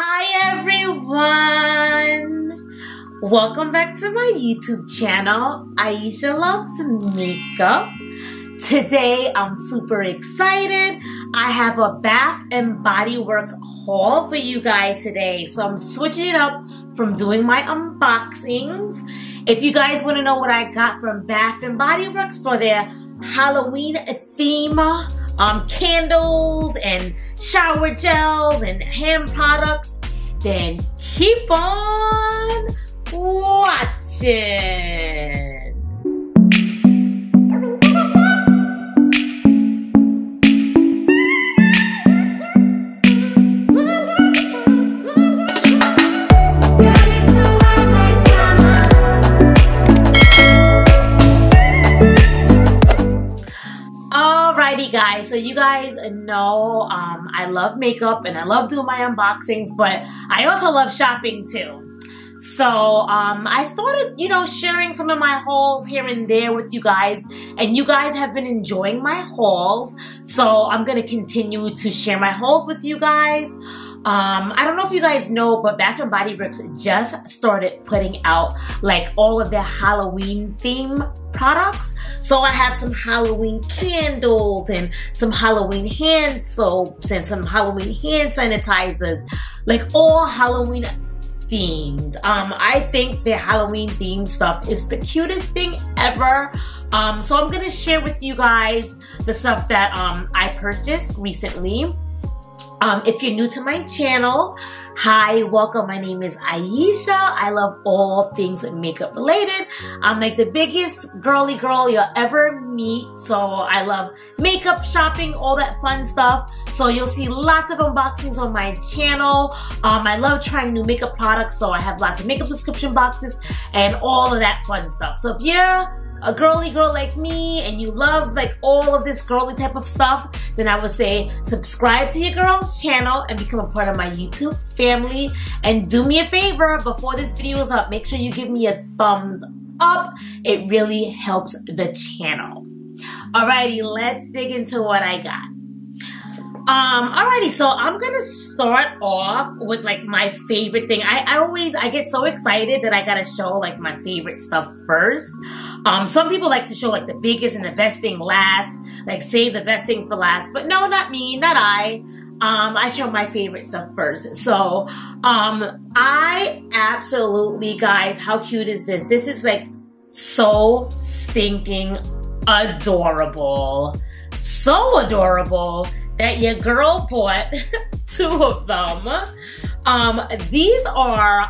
Hi everyone! Welcome back to my YouTube channel, Aisha Loves Makeup. Today I'm super excited. I have a Bath and Body Works haul for you guys today. So I'm switching it up from doing my unboxings. If you guys want to know what I got from Bath and Body Works for their Halloween theme, candles and shower gels and hand products, then keep on watching. Guys, so you guys know I love makeup and I love doing my unboxings, but I also love shopping too. So I started, sharing some of my hauls here and there with you guys, and you guys have been enjoying my hauls. So I'm gonna continue to share my hauls with you guys. I don't know if you guys know, but Bath and Body Works just started putting out like all of their Halloween theme products. So I have some Halloween candles and some Halloween hand soaps and some Halloween hand sanitizers, like all Halloween themed. I think their Halloween themed stuff is the cutest thing ever. So I'm gonna share with you guys the stuff that I purchased recently. If you're new to my channel, hi, welcome. My name is Aisha. I love all things makeup related. I'm like the biggest girly girl you'll ever meet. So I love makeup, shopping, all that fun stuff. So you'll see lots of unboxings on my channel. I love trying new makeup products. So I have lots of makeup subscription boxes and all of that fun stuff. So if you're a girly girl like me and you love like all of this girly type of stuff, then I would say subscribe to your girl's channel and become a part of my YouTube family. And do me a favor, before this video is up, make sure you give me a thumbs up. It really helps the channel. Alrighty, let's dig into what I got. Alrighty, so I'm gonna start off with like my favorite thing. I get so excited that I gotta show like my favorite stuff first. Some people like to show like the biggest and the best thing last, like save the best thing for last, but no, not me, not I. I show my favorite stuff first. So, I absolutely, guys, how cute is this? This is like so stinking adorable. So adorable that your girl bought two of them. These are,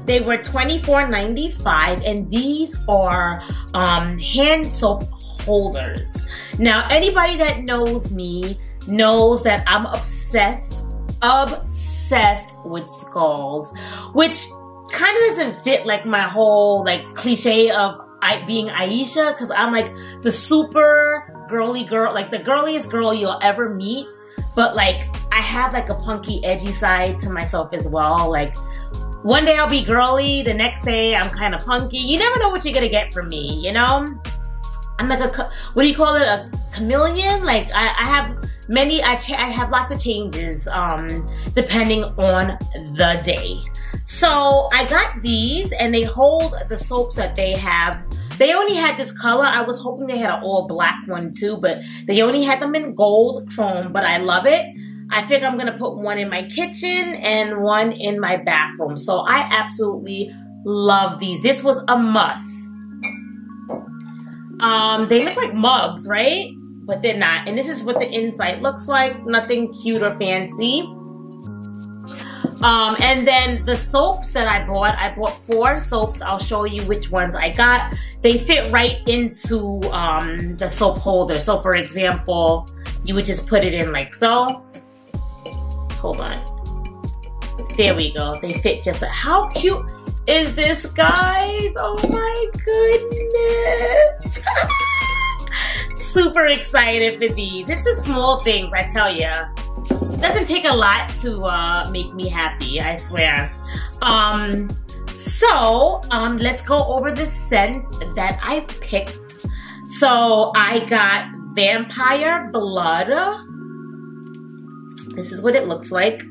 they were $24.95, and these are hand soap holders. Now, anybody that knows me knows that I'm obsessed with skulls, which kind of doesn't fit like my whole like cliche of being Aisha, because I'm like the super girly girl, like the girliest girl you'll ever meet, but like I have like a punky edgy side to myself as well. Like one day I'll be girly, the next day I'm kind of punky. You never know what you're gonna get from me, you know? I'm like a, what do you call it, a chameleon? Like I have many, I have lots of changes depending on the day. So I got these, and they hold the soaps that they have. They only had this color. I was hoping they had an all black one too, but they only had them in gold chrome, but I love it. I think I'm gonna put one in my kitchen and one in my bathroom. So I absolutely love these. This was a must. They look like mugs, right? But they're not. And this is what the inside looks like. Nothing cute or fancy. And then the soaps that I bought 4 soaps. I'll show you which ones I got. They fit right into the soap holder. So for example, you would just put it in like so. Hold on. There we go. They fit just like, how cute is this, guys? Oh my goodness. Super excited for these. It's the small things, I tell ya. It doesn't take a lot to make me happy, I swear. So let's go over the scent that I picked. So I got Vampire Blood. This is what it looks like.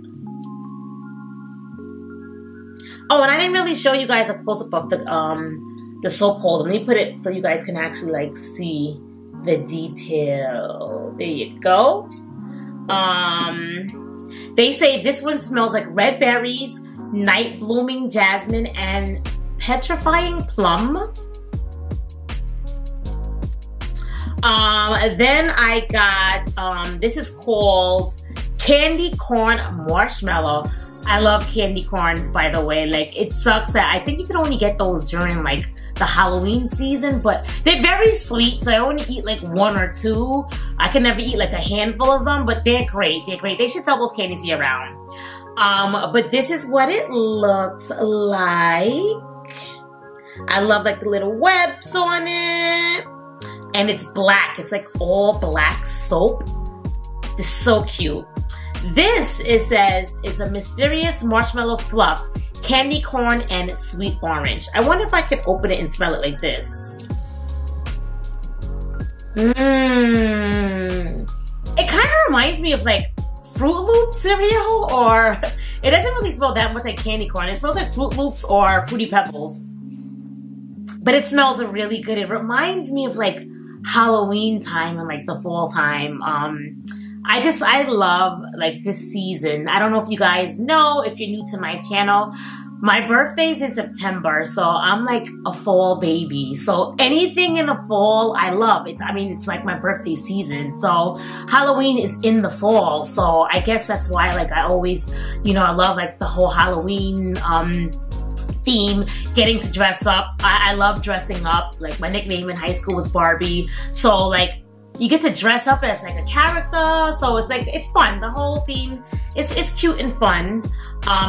Oh, and I didn't really show you guys a close-up of the soap holder. Let me put it so you guys can actually like see the detail. There you go. They say this one smells like red berries, night blooming jasmine, and petrifying plum. Then I got, this is called Candy Corn Marshmallow. I love candy corns, by the way. Like, it sucks that I think you can only get those during like the Halloween season, but they're very sweet, so I only eat like 1 or 2. I can never eat like a handful of them, but they're great. They're great. They should sell those candies year round. But this is what it looks like. I love like the little webs on it. And it's black. It's like all black soap. It's so cute. This, it says, is a mysterious marshmallow fluff, candy corn, and sweet orange. I wonder if I could open it and smell it like this. It kind of reminds me of like Fruit Loops cereal, or it doesn't really smell that much like candy corn. It smells like Fruit Loops or Fruity Pebbles. But it smells really good. It reminds me of like Halloween time and like the fall time. I love like this season. I don't know if you guys know, if you're new to my channel, my birthday's in September, so I'm like a fall baby. So anything in the fall, I love it. I mean, it's like my birthday season. So Halloween is in the fall. So I guess that's why like I always, you know, I love like the whole Halloween theme, getting to dress up. I love dressing up. Like my nickname in high school was Barbie. So like, you get to dress up as like a character, so it's like, it's fun. The whole theme is cute and fun.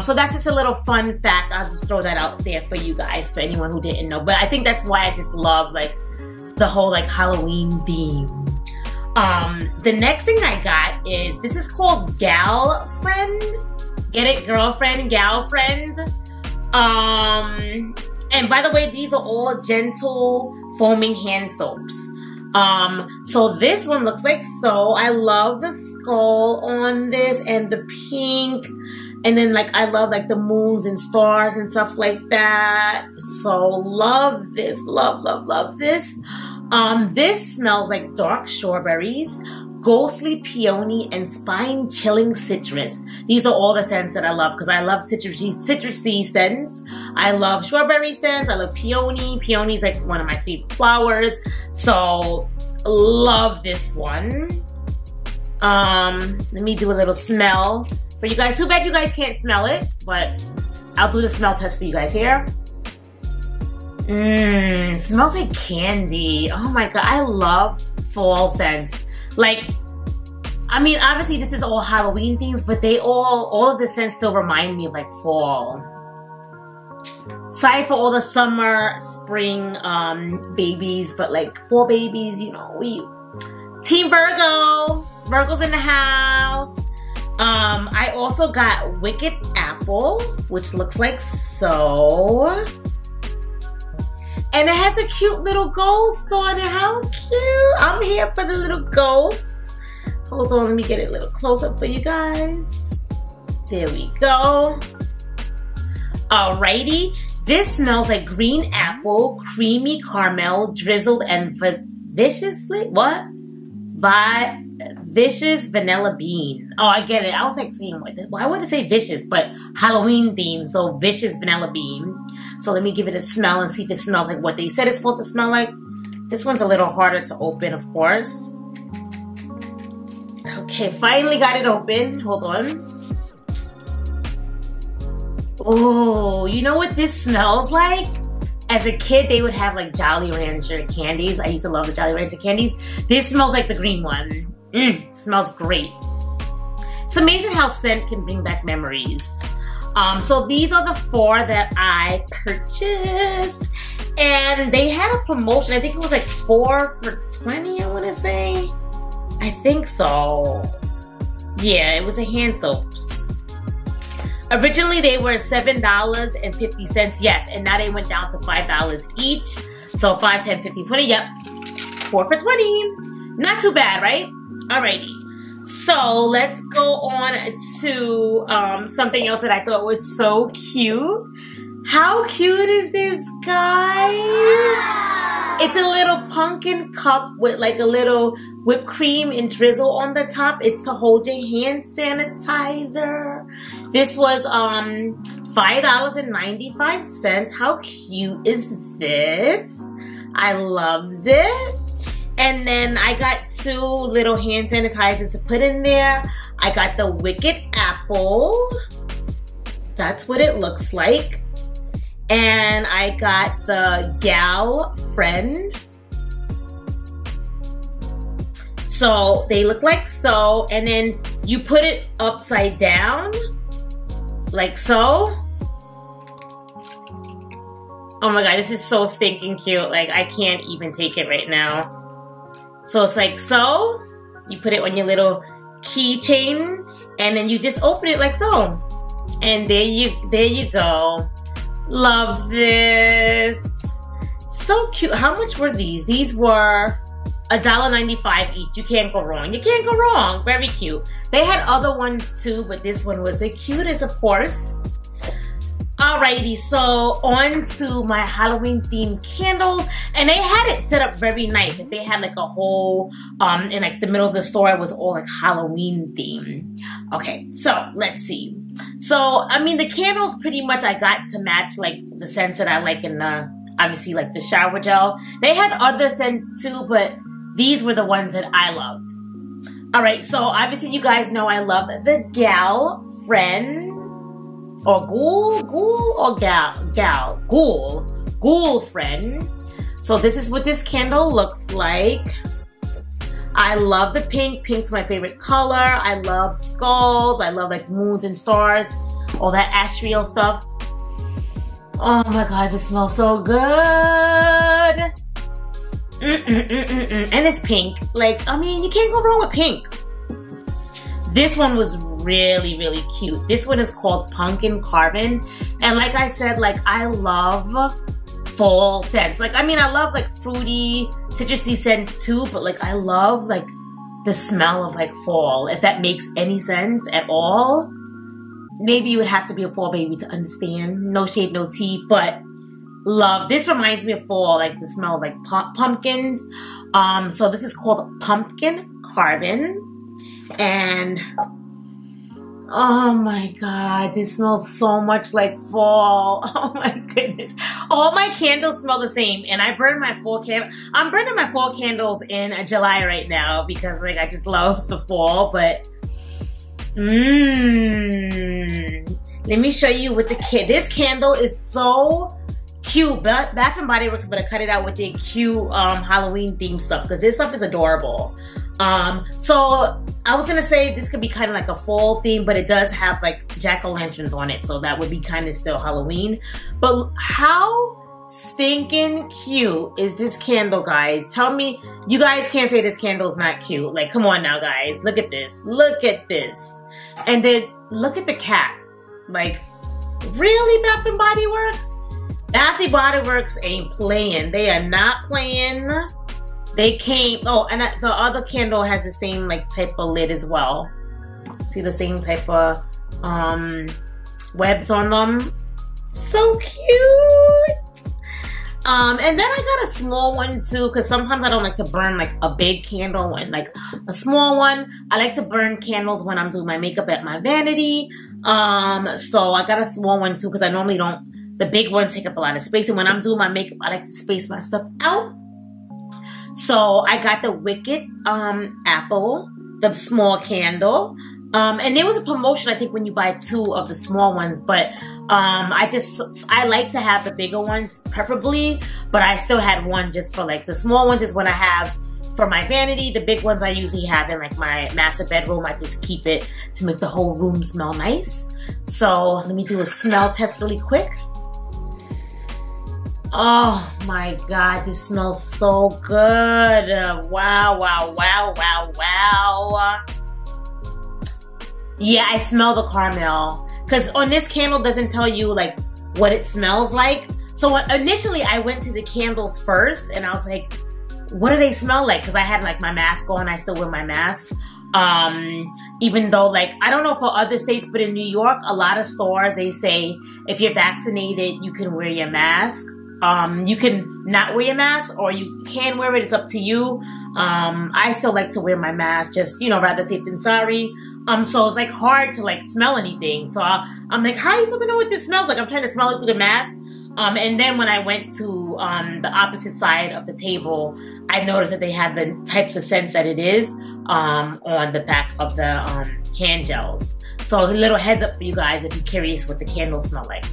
So that's just a little fun fact. I'll just throw that out there for you guys, for anyone who didn't know. But I think that's why I just love like the whole like Halloween theme. The next thing I got is, this is called Gal Friend. Get it? Girlfriend, gal friend. And by the way, these are all gentle foaming hand soaps. So this one looks like so. I love the skull on this and the pink. And then like, I love like the moons and stars and stuff like that. So love this, love, love, love this. This smells like dark strawberries, ghostly peony, and spine-chilling citrus. These are all the scents that I love because I love citrusy scents. I love strawberry scents. I love peony. Peony is like one of my favorite flowers. So love this one. Let me do a little smell for you guys. Too bad you guys can't smell it, but I'll do the smell test for you guys here. Smells like candy. Oh my God, I love fall scents. Like, I mean, obviously this is all Halloween things, but they all of the scents still remind me of like fall. Sorry for all the summer, spring babies, but like fall babies, you know, Team Virgo. Virgo's in the house. I also got Wicked Apple, which looks like so. And it has a cute little ghost on it. How cute. I'm here for the little ghost. Hold on, let me get it a little close up for you guys. There we go. Alrighty. This smells like green apple, creamy caramel, drizzled, and viciously, what? Vicious vanilla bean. Oh, I get it. I was like saying, why would it say vicious? But Halloween theme, so vicious vanilla bean. So let me give it a smell and see if it smells like what they said it's supposed to smell like. This one's a little harder to open, of course. Okay, finally got it open. Hold on. Oh, you know what this smells like? As a kid, they would have like Jolly Rancher candies. I used to love the Jolly Rancher candies. This smells like the green one. Smells great. It's amazing how scent can bring back memories. So these are the 4 that I purchased. And they had a promotion. I think it was like 4 for $20, I want to say. I think so. Yeah, it was a hand soaps. Originally, they were $7.50. Yes, and now they went down to $5 each. So 5, 10, 15, 20. Yep, 4 for $20. Not too bad, right? Alrighty. So let's go on to something else that I thought was so cute. How cute is this, guys? It's a little pumpkin cup with like a little whipped cream and drizzle on the top. It's to hold your hand sanitizer. This was $5.95. How cute is this? I loves it. And then I got 2 little hand sanitizers to put in there. I got the Wicked Apple. That's what it looks like. And I got the Gal Friend. So they look like so. And then you put it upside down. Like so. Oh my god, this is so stinking cute. Like, I can't even take it right now. So it's like so. You put it on your little keychain. And then you just open it like so. And there you go. Love this. So cute. How much were these? These were $1.95 each. You can't go wrong. You can't go wrong. Very cute. They had other ones too, but this one was the cutest, of course. Alrighty, so on to my Halloween themed candles, and they had it set up very nice. Like, they had like a whole, in like the middle of the store, it was all like Halloween themed. Okay, so let's see. So, I mean, the candles pretty much I got to match like the scents that I like in the, obviously like the shower gel. They had other scents too, but these were the ones that I loved. Alright, so obviously you guys know I love the Gal Friend. Or Ghoul Friend. So this is what this candle looks like. I love the pink. Pink's my favorite color. I love skulls. I love like moons and stars. All that astral stuff. Oh my god, this smells so good. And it's pink. Like, I mean, you can't go wrong with pink. This one was really, really cute. This one is called Pumpkin Carving. And like I said, like, I love fall scents. Like, I mean, I love like fruity, citrusy scents too, but like, I love like the smell of like fall, if that makes any sense at all. Maybe you would have to be a fall baby to understand. No shade, no tea, but love. This reminds me of fall, like the smell of like pumpkins. So this is called Pumpkin Carving. And oh my god, this smells so much like fall. Oh my goodness. All my candles smell the same, and I burn my fall candle. I'm burning my fall candles in July right now because like I just love the fall, but let me show you what this candle is so cute. Bath and Body Works better cut it out with their cute Halloween themed stuff, because this stuff is adorable. So I was gonna say this could be kind of like a fall theme, but it does have like jack-o'-lanterns on it, so that would be kind of still Halloween. But how stinking cute is this candle, guys? Tell me, you guys can't say this candle's not cute. Like, come on now, guys. Look at this. Look at this. And then look at the cap. Like, really, Bath and Body Works? Bath and Body Works ain't playing. They are not playing. They came, oh, and the other candle has the same like type of lid as well. See the same type of webs on them. So cute. And then I got a small one too, because sometimes I don't like to burn like a big candle and like a small one. I like to burn candles when I'm doing my makeup at my vanity. So I got a small one too, because I normally don't, the big ones take up a lot of space. And when I'm doing my makeup, I like to space my stuff out. So I got the Wicked Apple, the small candle. And there was a promotion, I think, when you buy 2 of the small ones, but I like to have the bigger ones preferably, but I still had one just for like the small ones is what I have for my vanity. The big ones I usually have in like my master bedroom. I just keep it to make the whole room smell nice. So let me do a smell test really quick. Oh my god, this smells so good. Wow, wow, wow, wow, wow. Yeah, I smell the caramel. Because on this candle doesn't tell you like what it smells like. So initially I went to the candles first and I was like, what do they smell like? Because I had like my mask on, I still wear my mask. Even though, like, I don't know for other states, but in New York, a lot of stores, they say if you're vaccinated, you can wear your mask. You can not wear your mask, or you can wear it. It's up to you. I still like to wear my mask, just, you know, rather safe than sorry. So it's like hard to like smell anything. So I'm like, how are you supposed to know what this smells like? I'm trying to smell it through the mask. And then when I went to the opposite side of the table, I noticed that they had the types of scents that it is on the back of the hand gels. So a little heads up for you guys if you're curious what the candles smell like.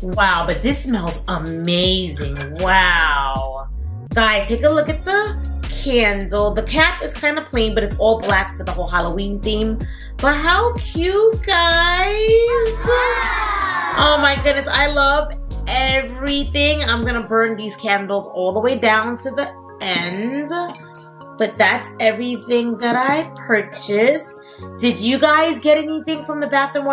Wow, but this smells amazing. Wow. Guys, take a look at the candle. The cap is kind of plain, but it's all black for the whole Halloween theme. But how cute, guys. Oh my goodness, I love everything. I'm gonna burn these candles all the way down to the end. But that's everything that I purchased. Did you guys get anything from the Bath and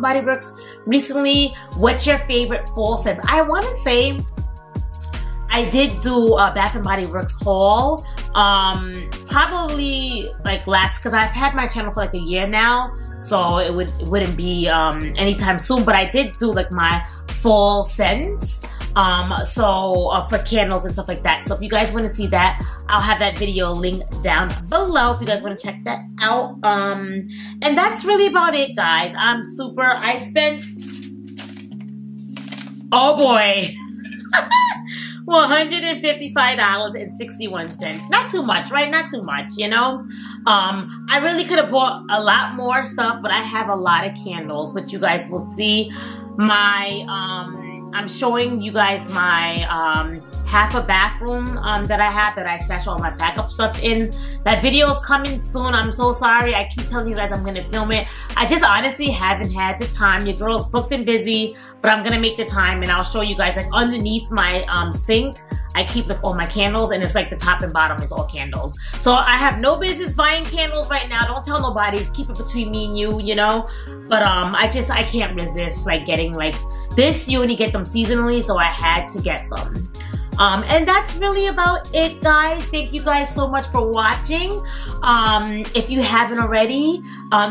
Body Works recently? What's your favorite fall scents? I want to say I did do a Bath and Body Works haul. Probably like because I've had my channel for like a year now, so it wouldn't be anytime soon. But I did do like my fall scents. For candles and stuff like that. So if you guys want to see that, I'll have that video linked down below if you guys want to check that out. And that's really about it, guys. I spent, oh boy, $155.61. Not too much, right? Not too much, you know? I really could have bought a lot more stuff, but I have a lot of candles, which you guys will see. I'm showing you guys my half a bathroom that I have that I stash all my backup stuff in. That video is coming soon. I'm so sorry. I keep telling you guys I'm going to film it. I just honestly haven't had the time. Your girl's booked and busy, but I'm going to make the time, and I'll show you guys like underneath my sink. I keep like all my candles, and it's like the top and bottom is all candles. So I have no business buying candles right now. Don't tell nobody. Keep it between me and you, you know? But I can't resist like getting like this. You only get them seasonally, so I had to get them. And that's really about it, guys. Thank you guys so much for watching. If you haven't already,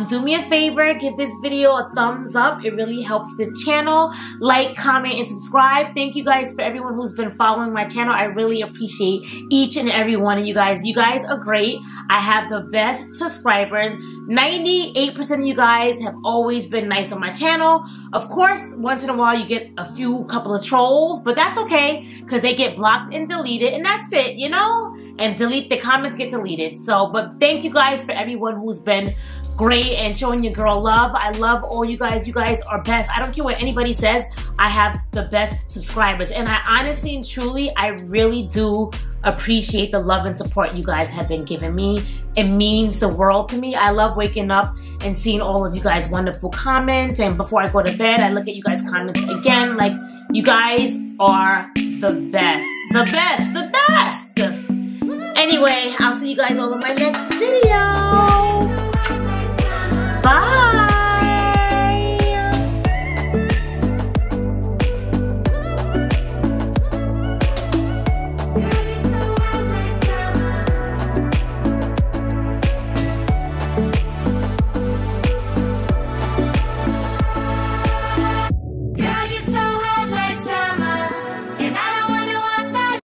do me a favor, give this video a thumbs up. It really helps the channel. Like, comment, and subscribe. Thank you guys for everyone who's been following my channel. I really appreciate each and every one of you guys. You guys are great. I have the best subscribers. 98% of you guys have always been nice on my channel. Of course, once in a while you get a couple of trolls, but that's okay because they get blocked and deleted, and that's it, you know? And the comments get deleted. So, but thank you guys for everyone who's been great and showing your girl love. I love all you guys. You guys are best. I don't care what anybody says. I have the best subscribers, and I honestly and truly, I really do appreciate the love and support you guys have been giving me. It means the world to me. I love waking up and seeing all of you guys' wonderful comments, and before I go to bed, I look at you guys' comments again. Like, you guys are the best. The best. The best. Anyway, I'll see you guys all in my next video.